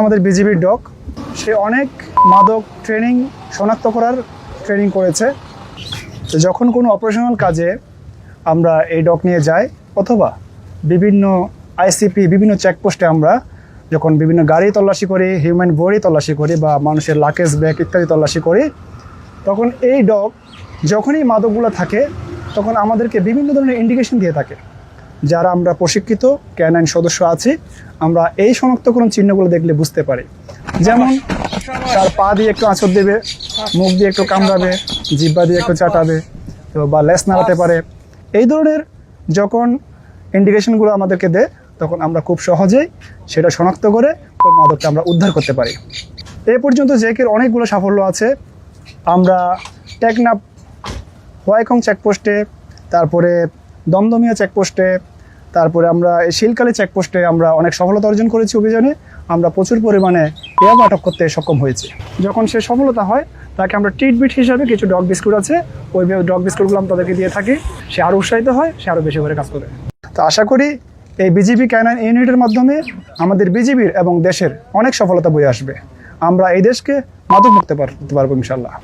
আমাদের বিজিবির ডগ, সে অনেক মাদক শনাক্ত করার ট্রেনিং করেছে। তো যখন কোনো অপারেশনাল কাজে আমরা এই ডগ নিয়ে যাই অথবা বিভিন্ন আইসিপি বিভিন্ন চেকপোস্টে আমরা যখন বিভিন্ন গাড়ি তল্লাশি করি, হিউম্যান বডি তল্লাশি করি বা মানুষের লাকেজ ব্যাগ ইত্যাদি তল্লাশি করি, তখন এই ডগ যখনই মাদকগুলো থাকে তখন আমাদেরকে বিভিন্ন ধরনের ইন্ডিকেশন দিয়ে থাকে। যারা আমরা প্রশিক্ষিত ক্যানাইন সদস্য আছি, আমরা এই শনাক্তকরণ চিহ্নগুলো দেখলে বুঝতে পারি। যেমন তার পা দিয়ে একটু আঁচড় দেবে, মুখ দিয়ে একটু কামড়াবে, জিহ্বা দিয়ে একটু চাটাবে, তো বা লেজ নাড়াতে পারে। এই ধরনের যখন ইন্ডিকেশনগুলো আমাদেরকে দেয় তখন আমরা খুব সহজেই সেটা শনাক্ত করে ওই মাদকটা আমরা উদ্ধার করতে পারি। এ পর্যন্ত জেকের অনেকগুলো সাফল্য আছে। আমরা টেকনাফ হোয়াইখং চেকপোস্টে, তারপরে দমদমিয়া চেকপোস্টে, তারপরে আমরা শিলকালী চেকপোস্টে আমরা অনেক সফলতা অর্জন করেছি। অভিযানে আমরা প্রচুর পরিমাণে ইয়াবা আটক করতে সক্ষম হয়েছি। যখন সে সফলতা হয় তাকে আমরা ট্রিটমেন্ট হিসাবে কিছু ডগ বিস্কুট আছে, ওই ডগ বিস্কুটগুলো আমরা তাদেরকে দিয়ে থাকি। সে আরও উৎসাহিত হয়, সে আরও বেশি করে কাজ করে। তো আশা করি এই বিজিবি ক্যানাইন ইউনিটের মাধ্যমে আমাদের বিজিবির এবং দেশের অনেক সফলতা বয়ে আসবে। আমরা এই দেশকে মাদক মুক্ত করতে পারবো ইনশাল্লাহ।